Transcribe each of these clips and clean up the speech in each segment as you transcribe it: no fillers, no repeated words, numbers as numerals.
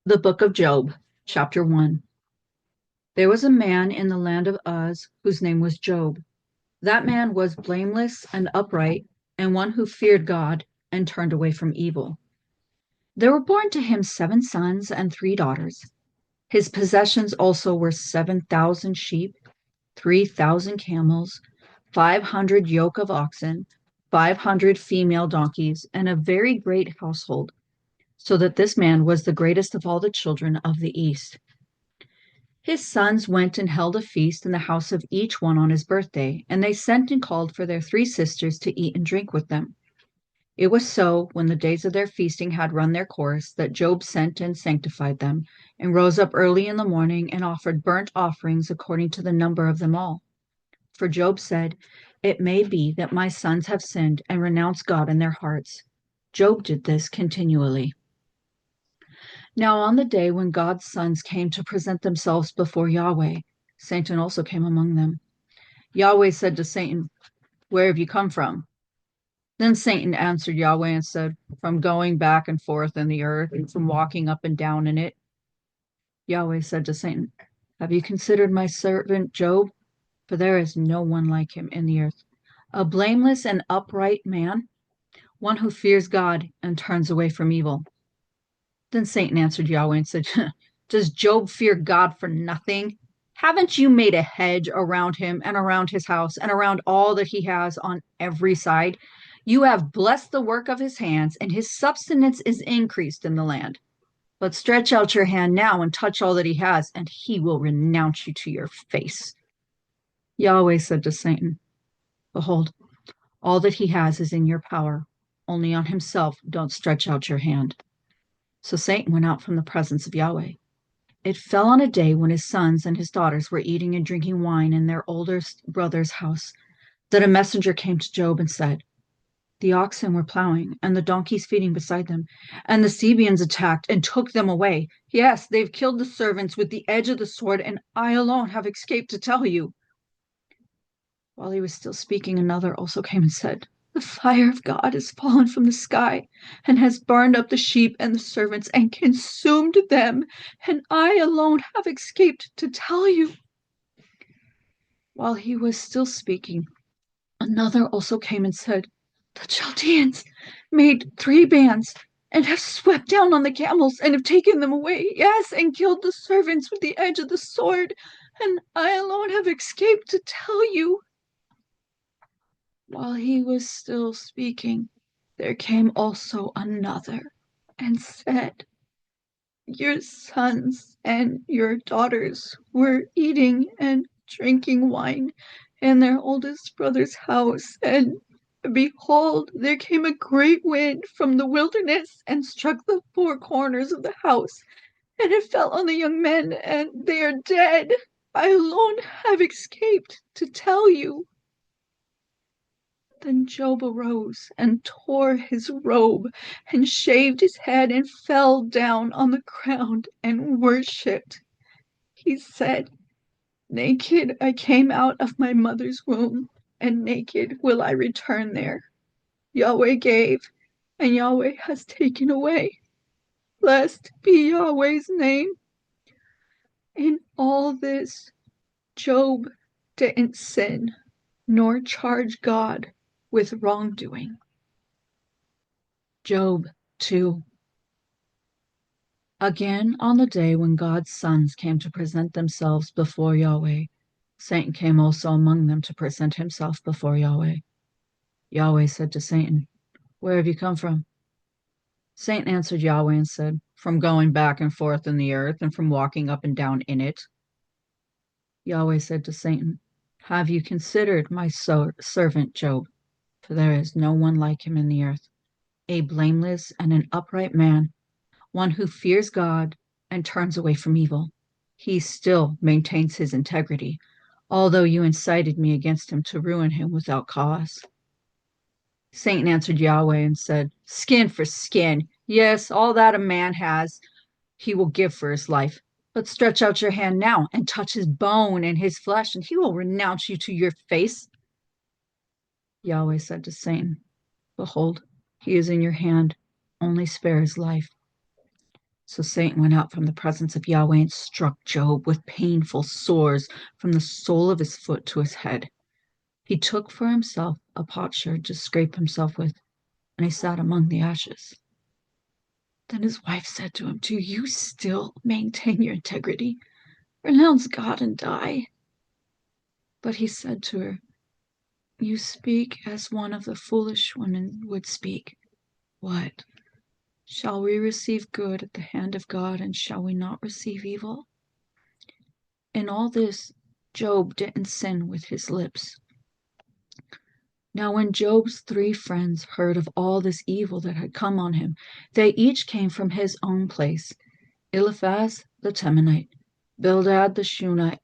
The Book of Job, Chapter 1. There was a man in the land of Uz whose name was Job. That man was blameless and upright, and one who feared God and turned away from evil. There were born to him 7 sons and 3 daughters. His possessions also were 7,000 sheep, 3,000 camels, 500 yoke of oxen, 500 female donkeys, and a very great household, so that this man was the greatest of all the children of the East. His sons went and held a feast in the house of each one on his birthday, and they sent and called for their 3 sisters to eat and drink with them. It was so, when the days of their feasting had run their course, that Job sent and sanctified them, and rose up early in the morning and offered burnt offerings according to the number of them all. For Job said, "It may be that my sons have sinned and renounced God in their hearts." Job did this continually. Now on the day when God's sons came to present themselves before Yahweh, Satan also came among them. Yahweh said to Satan, "Where have you come from?" Then Satan answered Yahweh and said, "From going back and forth in the earth and from walking up and down in it." Yahweh said to Satan, "Have you considered my servant Job? For there is no one like him in the earth, a blameless and upright man, one who fears God and turns away from evil." Then Satan answered Yahweh and said, "Does Job fear God for nothing? Haven't you made a hedge around him and around his house and around all that he has on every side? You have blessed the work of his hands, and his substance is increased in the land. But stretch out your hand now and touch all that he has, and he will renounce you to your face." Yahweh said to Satan, "Behold, all that he has is in your power. Only on himself don't stretch out your hand." So Satan went out from the presence of Yahweh. It fell on a day when his sons and his daughters were eating and drinking wine in their older brother's house, that a messenger came to Job and said, "The oxen were plowing and the donkeys feeding beside them, and the Sabeans attacked and took them away. Yes, they've killed the servants with the edge of the sword, and I alone have escaped to tell you." While he was still speaking, another also came and said, "The fire of God has fallen from the sky and has burned up the sheep and the servants and consumed them, and I alone have escaped to tell you." While he was still speaking, another also came and said, "The Chaldeans made 3 bands and have swept down on the camels and have taken them away, yes, and killed the servants with the edge of the sword, and I alone have escaped to tell you." While he was still speaking, there came also another and said, "Your sons and your daughters were eating and drinking wine in their oldest brother's house, and behold, there came a great wind from the wilderness and struck the 4 corners of the house, and it fell on the young men, and they are dead. I alone have escaped to tell you." Then Job arose and tore his robe and shaved his head and fell down on the ground and worshipped. He said, "Naked I came out of my mother's womb, and naked will I return there. Yahweh gave, and Yahweh has taken away. Blessed be Yahweh's name." In all this, Job didn't sin, nor charge God with wrongdoing. Job 2. Again, on the day when God's sons came to present themselves before Yahweh, Satan came also among them to present himself before Yahweh. Yahweh said to Satan, "Where have you come from?" Satan answered Yahweh and said, "From going back and forth in the earth and from walking up and down in it." Yahweh said to Satan, "Have you considered my servant Job? For there is no one like him in the earth, a blameless and an upright man, one who fears God and turns away from evil. He still maintains his integrity, although you incited me against him to ruin him without cause." Satan answered Yahweh and said, "Skin for skin. Yes, all that a man has, he will give for his life. But stretch out your hand now and touch his bone and his flesh, and he will renounce you to your face." Yahweh said to Satan, "Behold, he is in your hand. Only spare his life." So Satan went out from the presence of Yahweh and struck Job with painful sores from the sole of his foot to his head. He took for himself a potsherd to scrape himself with, and he sat among the ashes. Then his wife said to him, "Do you still maintain your integrity? Renounce God and die." But he said to her, "You speak as one of the foolish women would speak. What? Shall we receive good at the hand of God, and shall we not receive evil?" In all this, Job didn't sin with his lips. Now when Job's 3 friends heard of all this evil that had come on him, they each came from his own place: Eliphaz the Temanite, Bildad the Shunammite,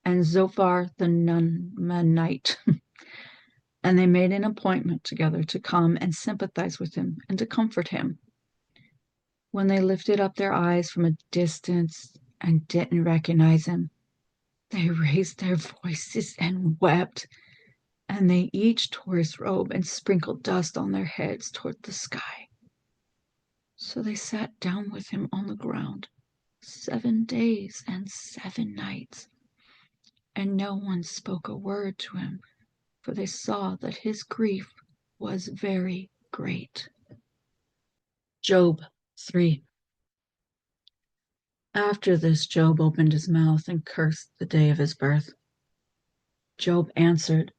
and Zophar the Naamanite. And they made an appointment together to come and sympathize with him and to comfort him. When they lifted up their eyes from a distance and didn't recognize him, they raised their voices and wept, and they each tore his robe and sprinkled dust on their heads toward the sky. So they sat down with him on the ground 7 days and 7 nights, and no one spoke a word to him, for they saw that his grief was very great. Job 3. After this, Job opened his mouth and cursed the day of his birth. Job answered,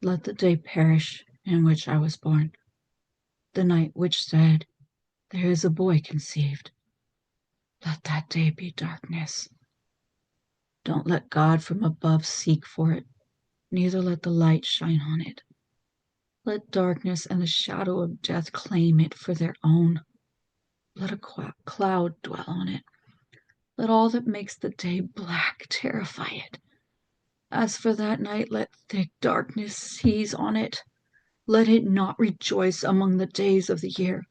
"Let the day perish in which I was born, the night which said, there is a boy conceived. Let that day be darkness. Don't let God from above seek for it, neither let the light shine on it. Let darkness and the shadow of death claim it for their own. Let a cloud dwell on it. Let all that makes the day black terrify it. As for that night, let thick darkness seize on it. Let it not rejoice among the days of the year.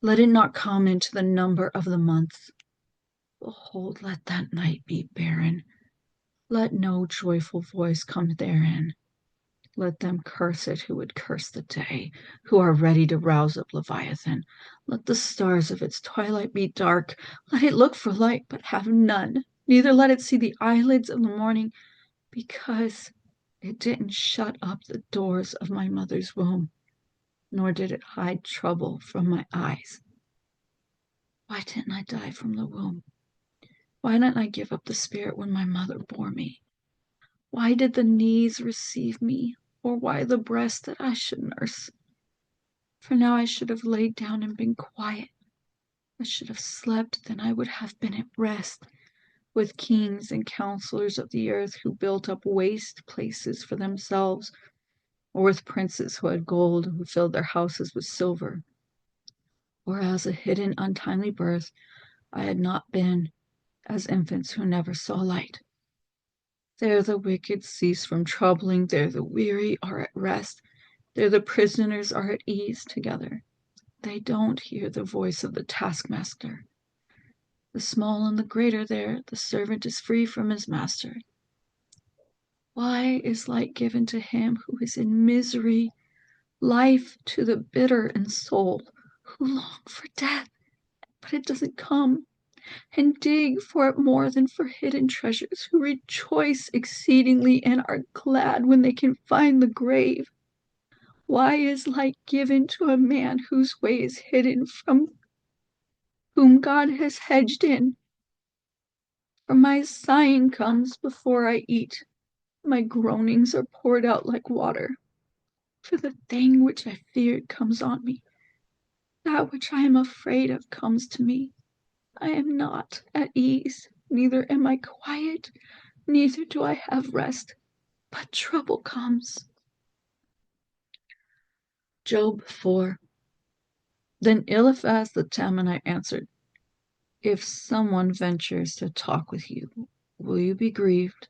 Let it not come into the number of the months. Behold, let that night be barren. Let no joyful voice come therein. Let them curse it who would curse the day, who are ready to rouse up Leviathan. Let the stars of its twilight be dark. Let it look for light, but have none. Neither let it see the eyelids of the morning, because it didn't shut up the doors of my mother's womb, nor did it hide trouble from my eyes. Why didn't I die from the womb? Why didn't I give up the spirit when my mother bore me? Why did the knees receive me, or why the breast that I should nurse? For now I should have laid down and been quiet. I should have slept, then I would have been at rest, with kings and counselors of the earth who built up waste places for themselves, or with princes who had gold, who filled their houses with silver. Or as a hidden untimely birth, I had not been as infants who never saw light. There the wicked cease from troubling, there the weary are at rest, there the prisoners are at ease together. They don't hear the voice of the taskmaster. The small and the great are there, the servant is free from his master. Why is light given to him who is in misery, life to the bitter in soul, who long for death, but it doesn't come, and dig for it more than for hidden treasures, who rejoice exceedingly and are glad when they can find the grave? Why is light given to a man whose way is hidden, from whom God has hedged in? For my sighing comes before I eat, my groanings are poured out like water. For the thing which I feared comes on me, that which I am afraid of comes to me. I am not at ease, neither am I quiet, neither do I have rest, but trouble comes. Job 4. Then Eliphaz the Temanite answered, "If someone ventures to talk with you, will you be grieved?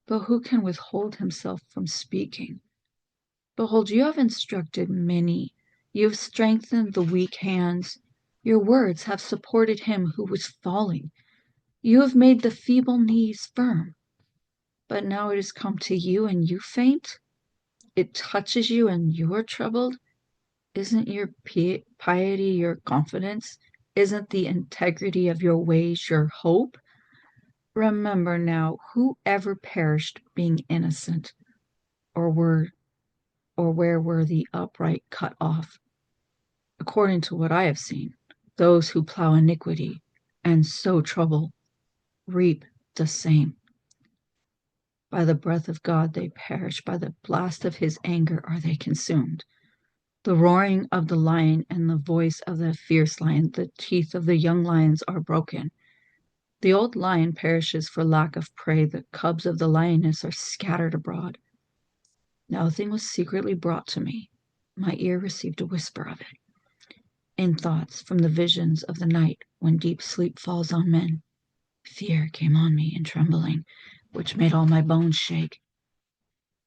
But who can withhold himself from speaking? Behold, you have instructed many, you have strengthened the weak hands. Your words have supported him who was falling. You have made the feeble knees firm. But now it has come to you, and you faint? It touches you, and you are troubled? Isn't your piety your confidence, Isn't the integrity of your ways your hope? Remember now, whoever perished being innocent, or where were the upright cut off? According to what I have seen, those who plow iniquity and sow trouble reap the same. By the breath of God they perish, by the blast of his anger are they consumed. The roaring of the lion and the voice of the fierce lion, the teeth of the young lions are broken. The old lion perishes for lack of prey, the cubs of the lioness are scattered abroad. Now a thing was secretly brought to me. My ear received a whisper of it. In thoughts from the visions of the night, when deep sleep falls on men, fear came on me in trembling, which made all my bones shake.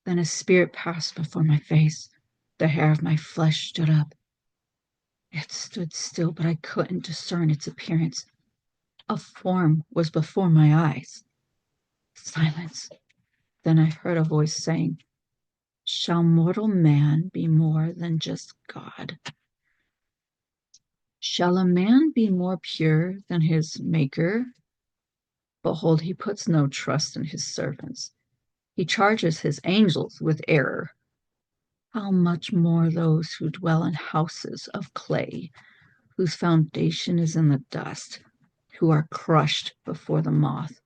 Then a spirit passed before my face. The hair of my flesh stood up. It stood still, but I couldn't discern its appearance. A form was before my eyes. Silence. Then I heard a voice saying, "Shall mortal man be more than just God? Shall a man be more pure than his Maker? Behold, he puts no trust in his servants. He charges his angels with error. How much more those who dwell in houses of clay, whose foundation is in the dust, who are crushed before the moth.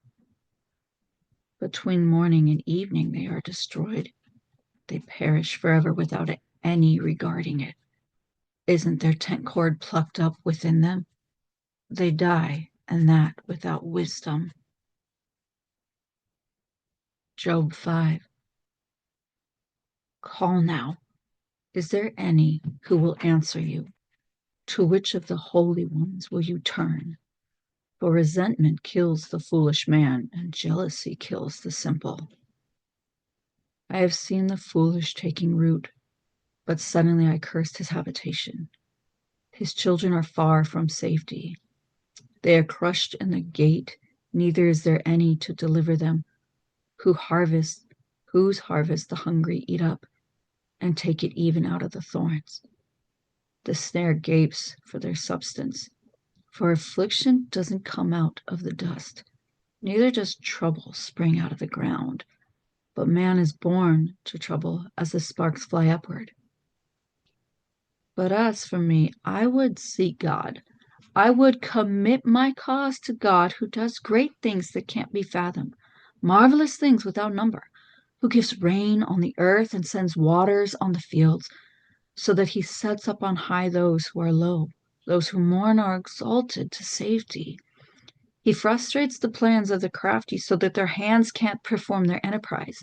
Between morning and evening they are destroyed. They perish forever without any regarding it. Isn't their tent cord plucked up within them? They die, and that without wisdom." Job 5. Call now. Is there any who will answer you? To which of the holy ones will you turn? For resentment kills the foolish man, and jealousy kills the simple. I have seen the foolish taking root, but suddenly I cursed his habitation. His children are far from safety. They are crushed in the gate, neither is there any to deliver them. Whose harvest the hungry eat up, and take it even out of the thorns. The snare gapes for their substance, for affliction doesn't come out of the dust, neither does trouble spring out of the ground, but man is born to trouble as the sparks fly upward. But as for me, I would seek God. I would commit my cause to God, who does great things that can't be fathomed, marvelous things without number, who gives rain on the earth and sends waters on the fields, so that he sets up on high those who are low. Those who mourn are exalted to safety. He frustrates the plans of the crafty so that their hands can't perform their enterprise.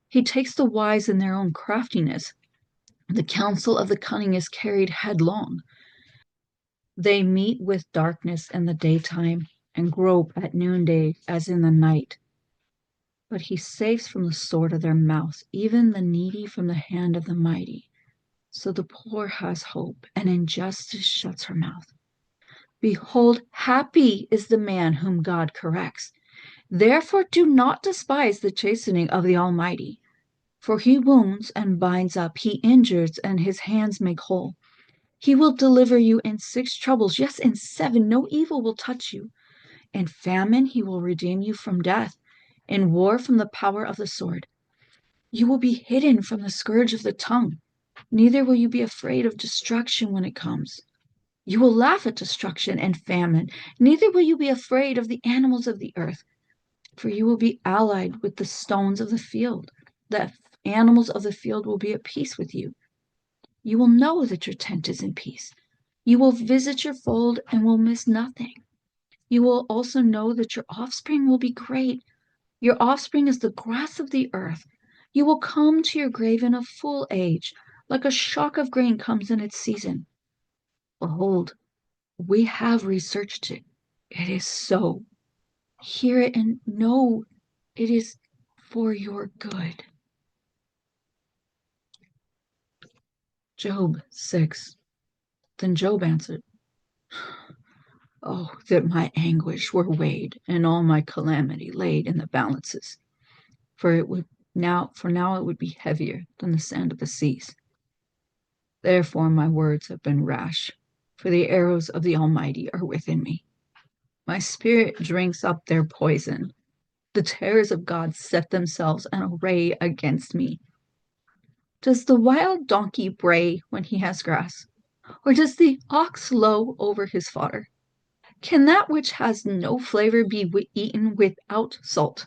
He takes the wise in their own craftiness. The counsel of the cunning is carried headlong. They meet with darkness in the daytime and grope at noonday as in the night. But he saves from the sword of their mouths, even the needy from the hand of the mighty. So the poor has hope, and injustice shuts her mouth. Behold, happy is the man whom God corrects. Therefore do not despise the chastening of the Almighty. For he wounds and binds up, he injures, and his hands make whole. He will deliver you in 6 troubles, yes, in 7 no evil will touch you. In famine he will redeem you from death, in war from the power of the sword. You will be hidden from the scourge of the tongue, neither will you be afraid of destruction when it comes. You will laugh at destruction and famine, neither will you be afraid of the animals of the earth, for you will be allied with the stones of the field. The animals of the field will be at peace with you. You will know that your tent is in peace. You will visit your fold and will miss nothing. You will also know that your offspring will be great. Your offspring is the grass of the earth. You will come to your grave in a full age, like a shock of grain comes in its season. Behold, we have researched it. It is so. Hear it and know it is for your good. Job 6. Then Job answered, "Oh, that my anguish were weighed and all my calamity laid in the balances, for now it would be heavier than the sand of the seas. Therefore my words have been rash, for the arrows of the Almighty are within me. My spirit drinks up their poison. The terrors of God set themselves in array against me. Does the wild donkey bray when he has grass? Or does the ox low over his fodder? Can that which has no flavor be eaten without salt?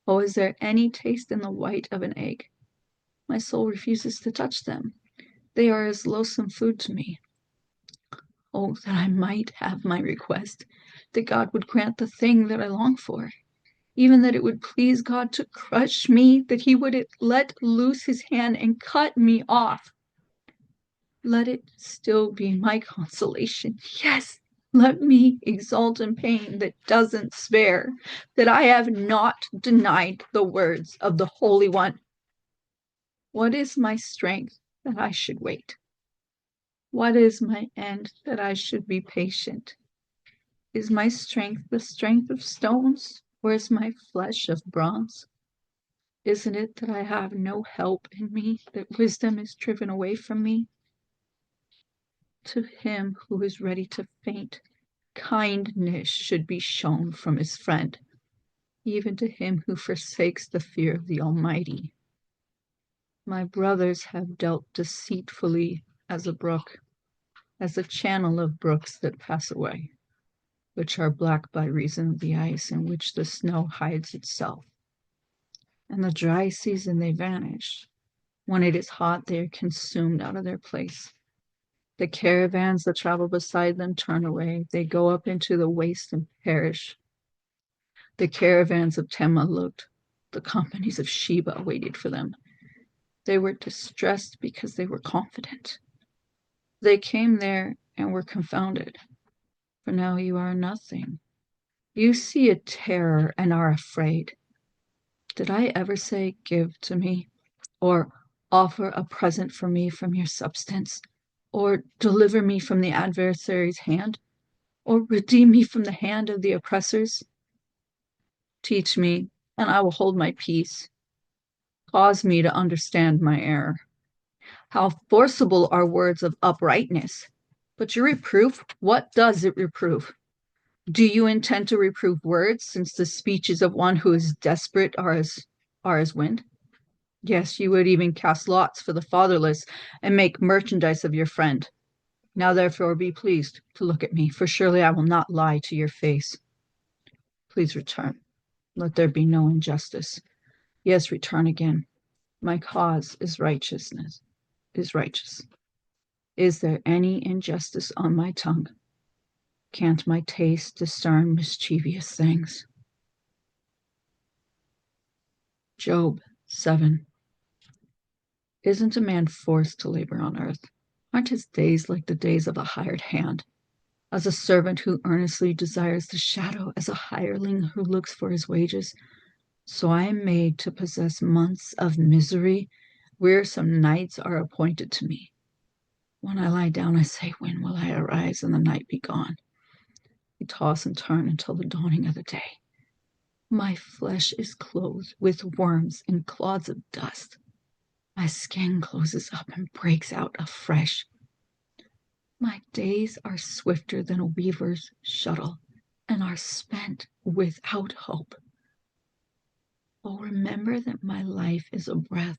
Oh, is there any taste in the white of an egg? My soul refuses to touch them. They are as loathsome food to me. Oh, that I might have my request, that God would grant the thing that I long for, even that it would please God to crush me, that he would let loose his hand and cut me off. Let it still be my consolation. Yes, let me exult in pain that doesn't spare, that I have not denied the words of the Holy One. What is my strength that I should wait? What is my end that I should be patient? Is my strength the strength of stones, or is my flesh of bronze? Isn't it that I have no help in me, that wisdom is driven away from me? To him who is ready to faint, kindness should be shown from his friend, even to him who forsakes the fear of the Almighty. My brothers have dealt deceitfully as a brook, as a channel of brooks that pass away, which are black by reason of the ice in which the snow hides itself. In the dry season they vanish. When it is hot, they are consumed out of their place. The caravans that travel beside them turn away. They go up into the waste and perish. The caravans of Tema looked. The companies of Sheba waited for them. They were distressed because they were confident. They came there and were confounded. For now you are nothing. You see a terror and are afraid. Did I ever say, give to me? Or offer a present for me from your substance? Or deliver me from the adversary's hand? Or redeem me from the hand of the oppressors? Teach me, and I will hold my peace. Cause me to understand my error. How forcible are words of uprightness! But your reproof, what does it reprove? Do you intend to reprove words, since the speeches of one who is desperate are as wind? Yes, you would even cast lots for the fatherless and make merchandise of your friend. Now therefore be pleased to look at me, for surely I will not lie to your face. Please return. Let there be no injustice. Yes, return again. My cause is righteous. Is there any injustice on my tongue? Can't my taste discern mischievous things? Job 7. Isn't a man forced to labor on earth? Aren't his days like the days of a hired hand? As a servant who earnestly desires the shadow, as a hireling who looks for his wages, so I am made to possess months of misery. Wearisome nights are appointed to me. When I lie down, I say, when will I arise and the night be gone? I toss and turn until the dawning of the day. My flesh is clothed with worms and clods of dust. My skin closes up and breaks out afresh. My days are swifter than a weaver's shuttle and are spent without hope. Oh, remember that my life is a breath.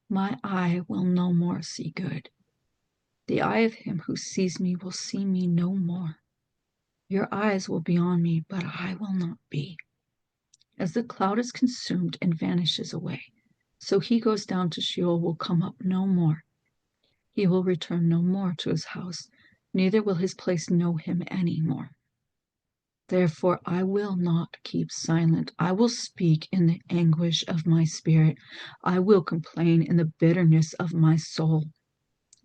My eye will no more see good. The eye of him who sees me will see me no more. Your eyes will be on me, but I will not be. As the cloud is consumed and vanishes away, so he goes down to Sheol will come up no more. He will return no more to his house, neither will his place know him any more. Therefore I will not keep silent. I will speak in the anguish of my spirit. I will complain in the bitterness of my soul.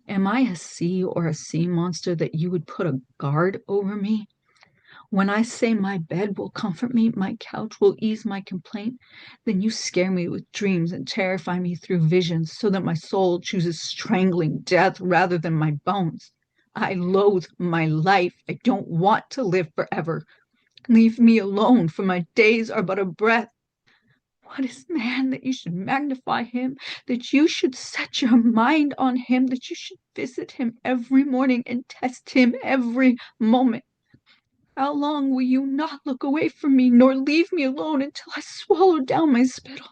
Am I a sea or a sea monster that you would put a guard over me? When I say my bed will comfort me, my couch will ease my complaint, then you scare me with dreams and terrify me through visions, so that my soul chooses strangling death rather than my bones. I loathe my life. I don't want to live forever. Leave me alone, for my days are but a breath. What is man that you should magnify him, that you should set your mind on him, that you should visit him every morning and test him every moment? How long will you not look away from me, nor leave me alone until I swallow down my spittle?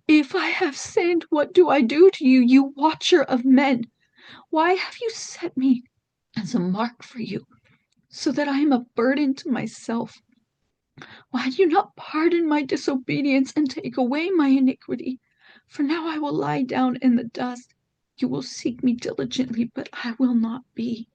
If I have sinned, what do I do to you, you watcher of men? Why have you set me as a mark for you, so that I am a burden to myself? Why do you not pardon my disobedience and take away my iniquity? For now I will lie down in the dust. You will seek me diligently, but I will not be.